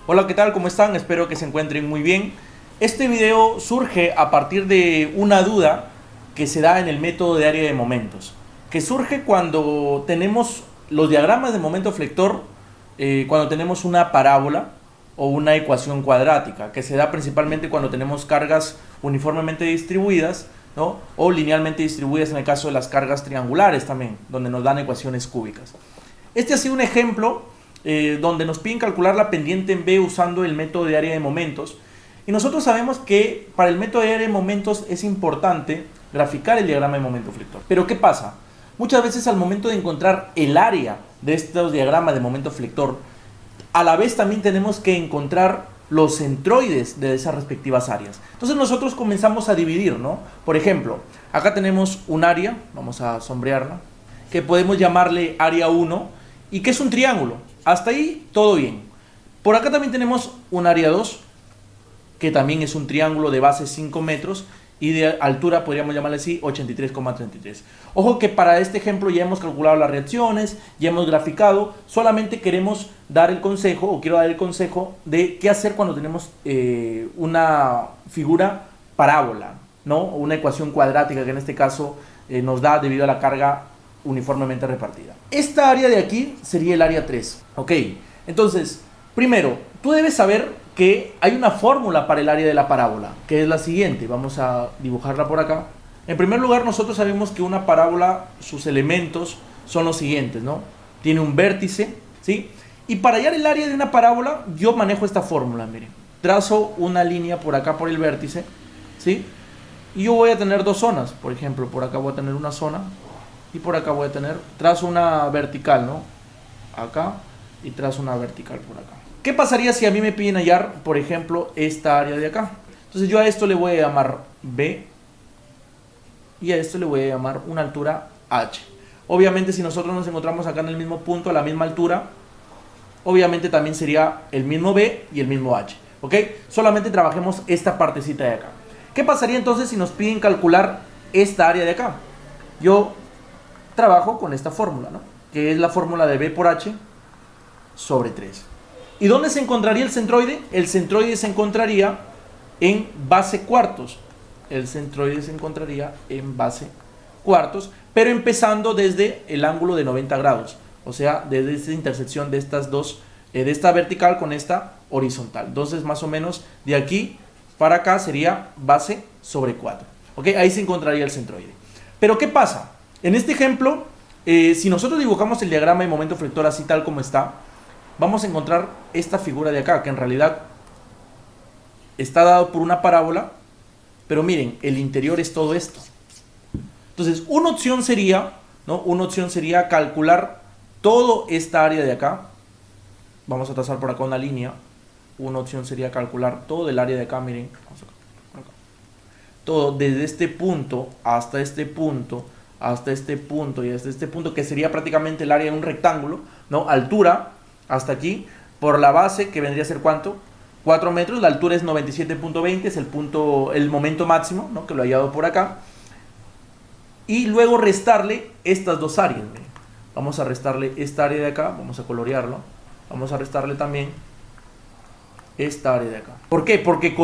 Hola, ¿qué tal? ¿Cómo están? Espero que se encuentren muy bien. Este video surge a partir de una duda que se da en el método de área de momentos, que surge cuando tenemos los diagramas de momento flector, cuando tenemos una parábola o una ecuación cuadrática, que se da principalmente cuando tenemos cargas uniformemente distribuidas, ¿no? O linealmente distribuidas en el caso de las cargas triangulares también, donde nos dan ecuaciones cúbicas. Este ha sido un ejemplo donde nos piden calcular la pendiente en B usando el método de área de momentos. Y nosotros sabemos que para el método de área de momentos es importante graficar el diagrama de momento flector. Pero ¿qué pasa? Muchas veces al momento de encontrar el área de estos diagramas de momento flector, a la vez también tenemos que encontrar los centroides de esas respectivas áreas. Entonces nosotros comenzamos a dividir, ¿no? Por ejemplo, acá tenemos un área, vamos a sombrearla, que podemos llamarle área 1 y que es un triángulo. Hasta ahí todo bien. Por acá también tenemos un área 2, que también es un triángulo de base 5 metros y de altura, podríamos llamarle así, 83,33. Ojo que para este ejemplo ya hemos calculado las reacciones, ya hemos graficado, solamente queremos dar el consejo, o quiero dar el consejo de qué hacer cuando tenemos una figura parábola, ¿no? O una ecuación cuadrática que en este caso nos da debido a la carga uniformemente repartida. Esta área de aquí sería el área 3. Ok, entonces, primero, tú debes saber que hay una fórmula para el área de la parábola, que es la siguiente. Vamos a dibujarla por acá. En primer lugar, nosotros sabemos que una parábola, sus elementos son los siguientes, ¿no? Tiene un vértice, ¿sí? Y para hallar el área de una parábola, yo manejo esta fórmula, miren. Trazo una línea por acá por el vértice, ¿sí? Y yo voy a tener dos zonas. Por ejemplo, por acá voy a tener una zona y por acá voy a tener, trazo una vertical, ¿no? Acá y trazo una vertical por acá. ¿Qué pasaría si a mí me piden hallar, por ejemplo, esta área de acá? Entonces yo a esto le voy a llamar B y a esto le voy a llamar una altura H. Obviamente si nosotros nos encontramos acá en el mismo punto, a la misma altura, obviamente también sería el mismo B y el mismo H, ¿ok? Solamente trabajemos esta partecita de acá. ¿Qué pasaría entonces si nos piden calcular esta área de acá? Yo trabajo con esta fórmula, ¿no? Que es la fórmula de B por H sobre 3. ¿Y dónde se encontraría el centroide? El centroide se encontraría en base cuartos. El centroide se encontraría en base cuartos, pero empezando desde el ángulo de 90 grados. O sea, desde esta intersección de estas dos, de esta vertical con esta horizontal. Entonces, más o menos, de aquí para acá sería base sobre 4. ¿Ok? Ahí se encontraría el centroide. Pero, ¿qué pasa? En este ejemplo, si nosotros dibujamos el diagrama de momento flector así tal como está, vamos a encontrar esta figura de acá, que en realidad está dado por una parábola, pero miren, el interior es todo esto. Entonces, una opción sería, ¿no? Una opción sería calcular toda esta área de acá. Vamos a trazar por acá una línea. Una opción sería calcular todo el área de acá, miren. Vamos acá. Todo desde este punto hasta este punto, hasta este punto y hasta este punto, que sería prácticamente el área de un rectángulo, ¿no? Altura hasta aquí, por la base, que vendría a ser ¿cuánto? 4 metros, la altura es 97.20, es el momento máximo, ¿no? Que lo he hallado por acá. Y luego restarle estas dos áreas, miren. Vamos a restarle esta área de acá, vamos a colorearlo. Vamos a restarle también esta área de acá. ¿Por qué? Porque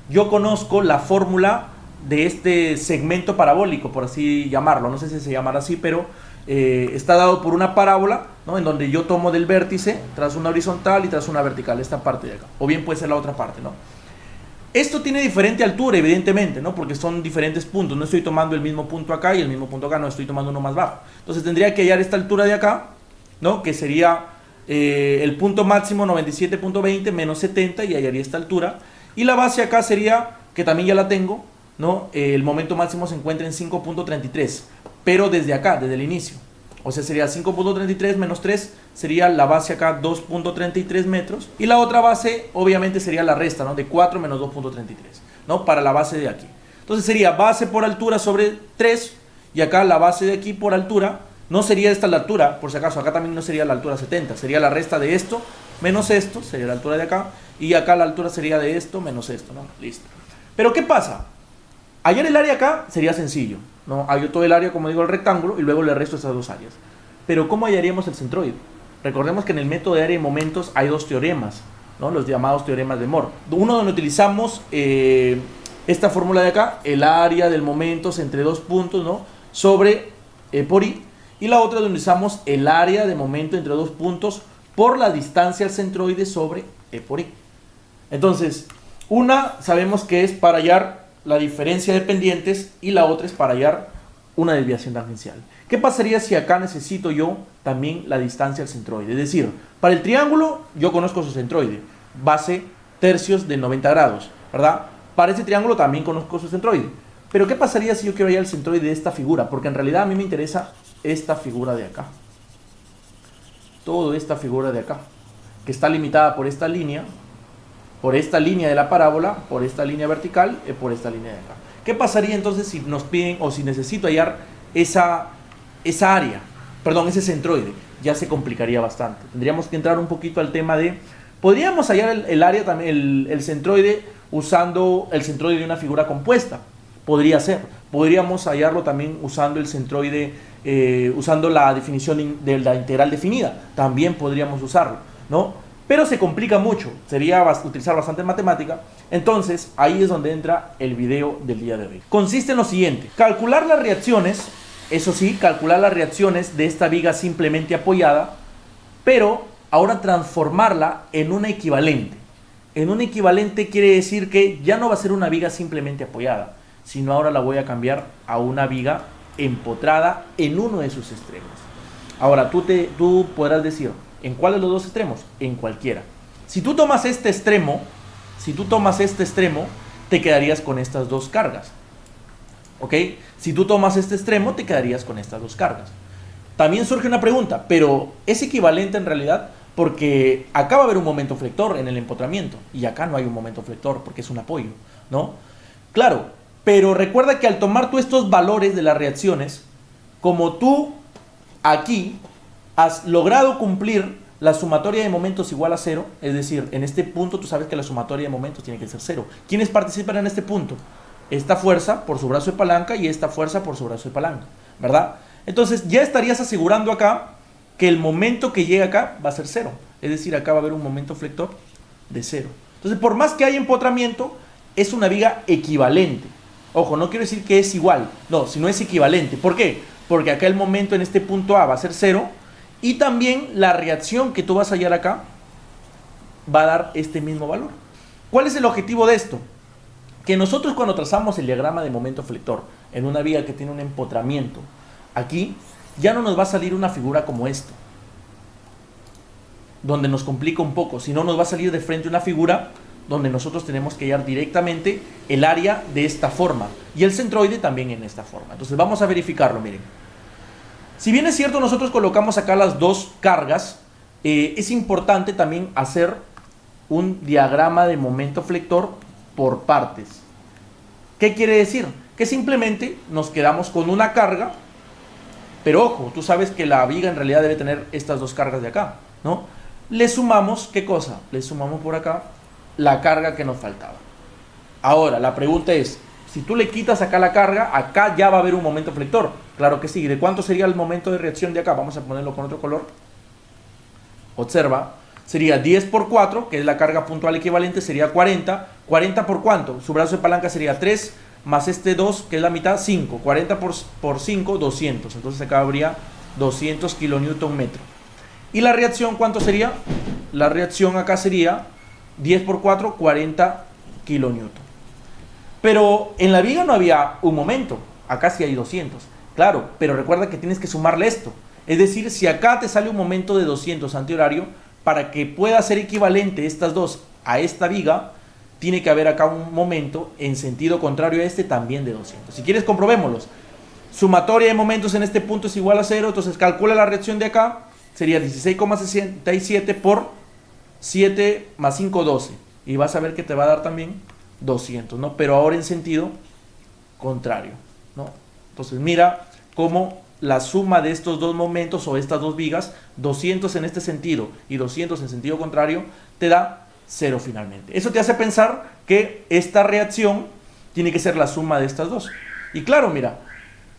yo conozco la fórmula de este segmento parabólico, por así llamarlo, no sé si se llamará así, pero está dado por una parábola, ¿no? En donde yo tomo del vértice, trazo una horizontal y trazo una vertical, esta parte de acá, o bien puede ser la otra parte, ¿no? Esto tiene diferente altura, evidentemente, ¿no? Porque son diferentes puntos, no estoy tomando el mismo punto acá y el mismo punto acá, no estoy tomando uno más bajo. Entonces tendría que hallar esta altura de acá, ¿no? Que sería el punto máximo 97.20 menos 70 y hallaría esta altura. Y la base acá sería, que también ya la tengo, ¿no? El momento máximo se encuentra en 5.33, pero desde acá, desde el inicio. O sea, sería 5.33 menos 3, sería la base acá 2.33 metros. Y la otra base, obviamente, sería la resta, ¿no? De 4 menos 2.33, ¿no? Para la base de aquí. Entonces sería base por altura sobre 3, y acá la base de aquí por altura, no sería esta la altura, por si acaso, acá también no sería la altura 70, sería la resta de esto menos esto, sería la altura de acá, y acá la altura sería de esto menos esto, ¿no? Listo. Pero ¿qué pasa? Hallar el área acá sería sencillo, ¿no? Hallo todo el área, como digo, el rectángulo, y luego le resto estas dos áreas. Pero ¿cómo hallaríamos el centroide? Recordemos que en el método de área y momentos hay dos teoremas. ¿no? Los llamados teoremas de Moore. Uno donde utilizamos esta fórmula de acá, el área del momento entre dos puntos, ¿no? Sobre E por I. Y la otra donde usamos el área de momento entre dos puntos por la distancia al centroide sobre E por I. Entonces, una sabemos que es para hallar la diferencia de pendientes y la otra es para hallar una desviación tangencial. ¿Qué pasaría si acá necesito yo también la distancia al centroide? Es decir, para el triángulo yo conozco su centroide, base tercios de 90 grados, ¿verdad? Para ese triángulo también conozco su centroide. Pero ¿qué pasaría si yo quiero hallar el centroide de esta figura? Porque en realidad a mí me interesa esta figura de acá. Toda esta figura de acá, que está limitada por esta línea de la parábola, por esta línea vertical y por esta línea de acá. ¿Qué pasaría entonces si nos piden o si necesito hallar esa área, perdón, ese centroide? Ya se complicaría bastante. Tendríamos que entrar un poquito al tema de, podríamos hallar el área también, el centroide usando el centroide de una figura compuesta. Podría ser. Podríamos hallarlo también usando el centroide, usando la definición de la integral definida. También podríamos usarlo, ¿no? Pero se complica mucho. Sería utilizar bastante matemática. Entonces, ahí es donde entra el video del día de hoy. Consiste en lo siguiente. Calcular las reacciones, eso sí, calcular las reacciones de esta viga simplemente apoyada, pero ahora transformarla en una equivalente. En un equivalente quiere decir que ya no va a ser una viga simplemente apoyada, sino ahora la voy a cambiar a una viga empotrada en uno de sus extremos. Ahora, tú podrás decir, ¿en cuál de los dos extremos? En cualquiera. Si tú tomas este extremo, te quedarías con estas dos cargas. ¿Ok? Si tú tomas este extremo, te quedarías con estas dos cargas. También surge una pregunta, pero ¿es equivalente en realidad? Porque acá va a haber un momento flector en el empotramiento y acá no hay un momento flector porque es un apoyo, ¿no? Claro, pero recuerda que al tomar tú estos valores de las reacciones, como tú aquí has logrado cumplir la sumatoria de momentos igual a 0, es decir, en este punto tú sabes que la sumatoria de momentos tiene que ser 0. ¿Quiénes participan en este punto? Esta fuerza por su brazo de palanca y esta fuerza por su brazo de palanca, ¿verdad? Entonces ya estarías asegurando acá que el momento que llega acá va a ser 0. Es decir, acá va a haber un momento flector de 0. Entonces, por más que haya empotramiento, es una viga equivalente. Ojo, no quiero decir que es igual, no, sino es equivalente. ¿Por qué? Porque acá el momento en este punto A va a ser 0 y también la reacción que tú vas a hallar acá va a dar este mismo valor. ¿Cuál es el objetivo de esto? Que nosotros cuando trazamos el diagrama de momento flector en una viga que tiene un empotramiento, aquí ya no nos va a salir una figura como esto, donde nos complica un poco, sino nos va a salir de frente una figura donde nosotros tenemos que hallar directamente el área de esta forma y el centroide también en esta forma. Entonces vamos a verificarlo, miren. Si bien es cierto, nosotros colocamos acá las dos cargas, es importante también hacer un diagrama de momento flector por partes. ¿Qué quiere decir? Que simplemente nos quedamos con una carga, pero ojo, tú sabes que la viga en realidad debe tener estas dos cargas de acá, ¿no? Le sumamos, ¿qué cosa? Le sumamos por acá la carga que nos faltaba. Ahora, la pregunta es, si tú le quitas acá la carga, acá ya va a haber un momento flector. Claro que sí. ¿De cuánto sería el momento de reacción de acá? Vamos a ponerlo con otro color. Observa. Sería 10 por 4, que es la carga puntual equivalente, sería 40. ¿40 por cuánto? Su brazo de palanca sería 3, más este 2, que es la mitad, 5. 40 por 5, 200. Entonces acá habría 200 kilonewton metro. ¿Y la reacción cuánto sería? La reacción acá sería 10 por 4, 40 kilonewton. Pero en la viga no había un momento. Acá sí hay 200. Claro, pero recuerda que tienes que sumarle esto. Es decir, si acá te sale un momento de 200 antihorario, para que pueda ser equivalente estas dos a esta viga, tiene que haber acá un momento en sentido contrario a este también de 200. Si quieres, comprobémoslos. Sumatoria de momentos en este punto es igual a 0. Entonces calcula la reacción de acá. Sería 16,67 por 7 más 5, 12. Y vas a ver que te va a dar también 200, ¿no? Pero ahora en sentido contrario, ¿no? Entonces mira cómo la suma de estos dos momentos o estas dos vigas, 200 en este sentido y 200 en sentido contrario, te da 0 finalmente. Eso te hace pensar que esta reacción tiene que ser la suma de estas dos. Y claro, mira,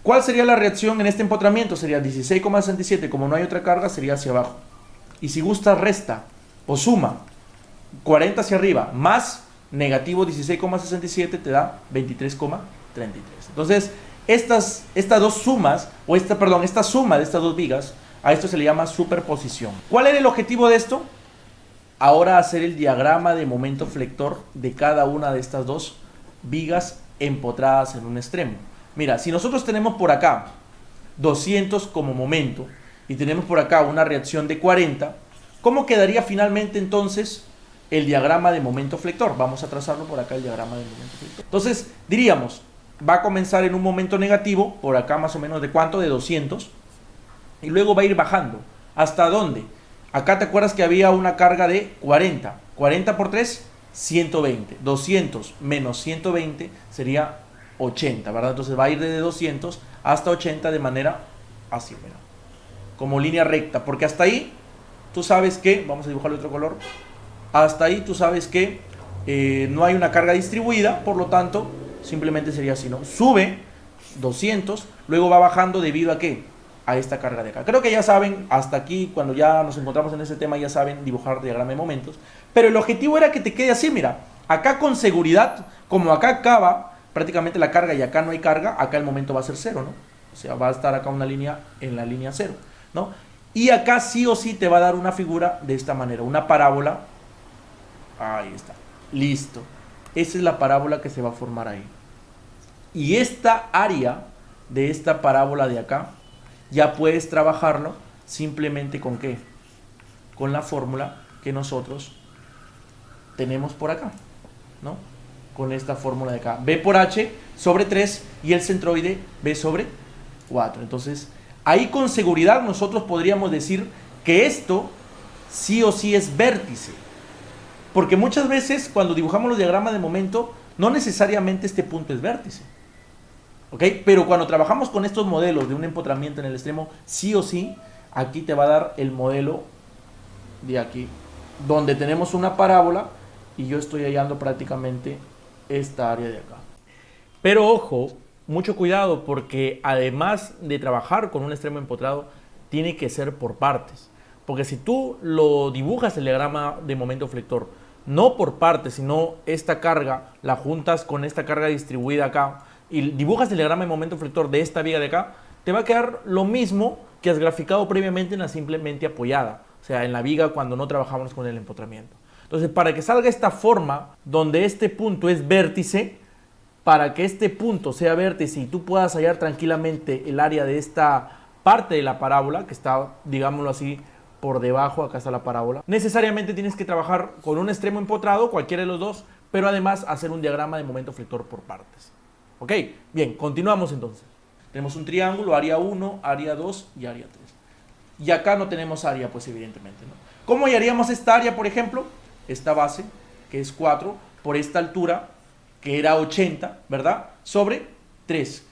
¿cuál sería la reacción en este empotramiento? Sería 16,67, como no hay otra carga, sería hacia abajo. Y si gusta, resta o suma. 40 hacia arriba más negativo 16,67 te da 23,33. Entonces, estas dos sumas, esta suma de estas dos vigas, a esto se le llama superposición. ¿Cuál era el objetivo de esto? Ahora hacer el diagrama de momento flector de cada una de estas dos vigas empotradas en un extremo. Mira, si nosotros tenemos por acá 200 como momento y tenemos por acá una reacción de 40, ¿cómo quedaría finalmente entonces el diagrama de momento flector? Vamos a trazarlo por acá, el diagrama de momento flector. Entonces, diríamos, va a comenzar en un momento negativo, por acá más o menos de ¿cuánto? De 200, y luego va a ir bajando. ¿Hasta dónde? Acá te acuerdas que había una carga de 40. 40 por 3, 120. 200 menos 120 sería 80, ¿verdad? Entonces va a ir desde 200 hasta 80 de manera así, mira, como línea recta, porque hasta ahí tú sabes que, vamos a dibujarle otro color, hasta ahí tú sabes que no hay una carga distribuida, por lo tanto simplemente sería así, ¿no? Sube 200, luego va bajando debido a ¿qué? A esta carga de acá. Creo que ya saben, hasta aquí, cuando ya nos encontramos en ese tema, ya saben dibujar diagrama de momentos, pero el objetivo era que te quede así, mira, acá con seguridad, como acá acaba prácticamente la carga y acá no hay carga, acá el momento va a ser cero, ¿no? O sea, va a estar acá una línea en la línea cero, ¿no? Y acá sí o sí te va a dar una figura de esta manera, una parábola. Ahí está, listo. Esa es la parábola que se va a formar ahí. Y esta área de esta parábola de acá, ya puedes trabajarlo simplemente con ¿qué? Con la fórmula que nosotros tenemos por acá, ¿no? Con esta fórmula de acá. B por H sobre 3 y el centroide B sobre 4. Entonces, ahí con seguridad nosotros podríamos decir que esto sí o sí es vértice. Porque muchas veces cuando dibujamos los diagramas de momento, no necesariamente este punto es vértice. ¿Ok? Pero cuando trabajamos con estos modelos de un empotramiento en el extremo, sí o sí, aquí te va a dar el modelo de aquí, donde tenemos una parábola y yo estoy hallando prácticamente esta área de acá. Pero ojo, mucho cuidado, porque además de trabajar con un extremo empotrado, tiene que ser por partes. Porque si tú lo dibujas el diagrama de momento flector, no por partes, sino esta carga, la juntas con esta carga distribuida acá, y dibujas el diagrama de momento flector de esta viga de acá, te va a quedar lo mismo que has graficado previamente en la simplemente apoyada, o sea, en la viga cuando no trabajamos con el empotramiento. Entonces, para que salga esta forma, donde este punto es vértice, para que este punto sea vértice y tú puedas hallar tranquilamente el área de esta parte de la parábola, que está, digámoslo así, por debajo, acá está la parábola, necesariamente tienes que trabajar con un extremo empotrado, cualquiera de los dos, pero además hacer un diagrama de momento flector por partes. ¿Ok? Bien, continuamos entonces. Tenemos un triángulo, área 1, área 2 y área 3. Y acá no tenemos área, pues evidentemente, ¿no? ¿Cómo hallaríamos esta área, por ejemplo? Esta base, que es 4, por esta altura, que era 80, ¿verdad? Sobre 3.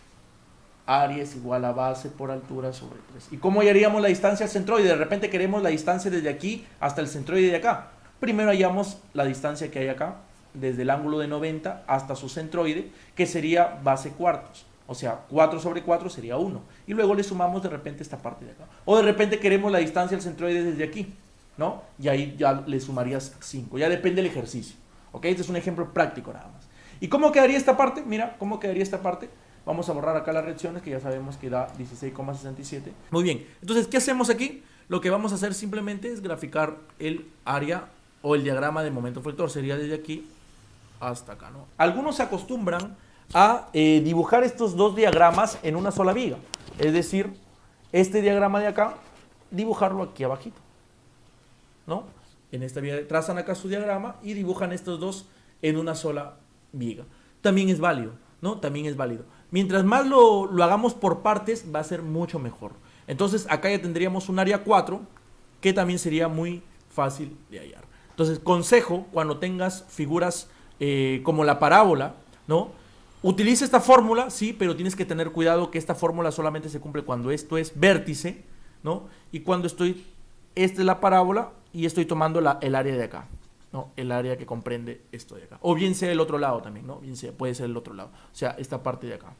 Área es igual a base por altura sobre 3. ¿Y cómo hallaríamos la distancia al centroide? De repente queremos la distancia desde aquí hasta el centroide de acá. Primero hallamos la distancia que hay acá, desde el ángulo de 90 hasta su centroide, que sería base cuartos. O sea, 4 sobre 4 sería 1. Y luego le sumamos de repente esta parte de acá. O de repente queremos la distancia al centroide desde aquí, ¿no? Y ahí ya le sumarías 5. Ya depende del ejercicio. ¿Ok? Este es un ejemplo práctico nada más. ¿Y cómo quedaría esta parte? Mira, ¿cómo quedaría esta parte? Vamos a borrar acá las reacciones, que ya sabemos que da 16,67. Muy bien. Entonces, ¿qué hacemos aquí? Lo que vamos a hacer simplemente es graficar el área o el diagrama de momento flector. Sería desde aquí hasta acá, ¿no? Algunos se acostumbran a dibujar estos dos diagramas en una sola viga. Es decir, este diagrama de acá, dibujarlo aquí abajito, ¿no? En esta viga trazan acá su diagrama y dibujan estos dos en una sola viga. También es válido, ¿no? También es válido. Mientras más lo hagamos por partes, va a ser mucho mejor. Entonces, acá ya tendríamos un área 4, que también sería muy fácil de hallar. Entonces, consejo, cuando tengas figuras como la parábola, ¿no? Utiliza esta fórmula, sí, pero tienes que tener cuidado que esta fórmula solamente se cumple cuando esto es vértice, ¿no? Y cuando esta es la parábola y estoy tomando el área de acá, ¿no? El área que comprende esto de acá. O bien sea el otro lado también, ¿no? Bien sea, puede ser el otro lado. O sea, esta parte de acá,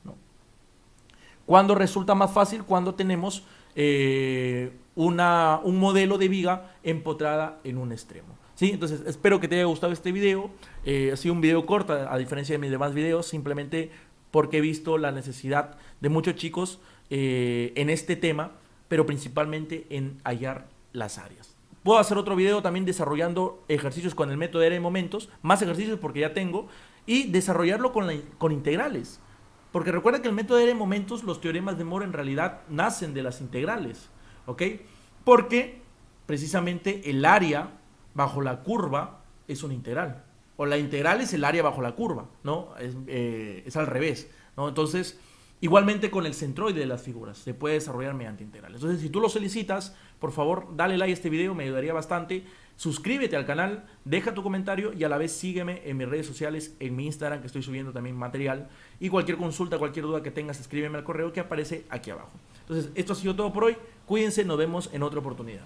¿no? ¿Cuándo resulta más fácil? Cuando tenemos un modelo de viga empotrada en un extremo. ¿Sí? Entonces, espero que te haya gustado este video. Ha sido un video corto, a diferencia de mis demás videos, simplemente porque he visto la necesidad de muchos chicos en este tema, pero principalmente en hallar las áreas. Puedo hacer otro video también desarrollando ejercicios con el método de área de momentos, más ejercicios porque ya tengo, y desarrollarlo con integrales. Porque recuerda que el método de área de momentos, los teoremas de Moore en realidad nacen de las integrales, ¿ok? Porque precisamente el área bajo la curva es una integral. O la integral es el área bajo la curva, ¿no? Es al revés, ¿no? Entonces, igualmente con el centroide de las figuras, se puede desarrollar mediante integrales. Entonces, si tú lo solicitas, por favor, dale like a este video, me ayudaría bastante. Suscríbete al canal, deja tu comentario y a la vez sígueme en mis redes sociales, en mi Instagram, que estoy subiendo también material. Y cualquier consulta, cualquier duda que tengas, escríbeme al correo que aparece aquí abajo. Entonces, esto ha sido todo por hoy. Cuídense, nos vemos en otra oportunidad.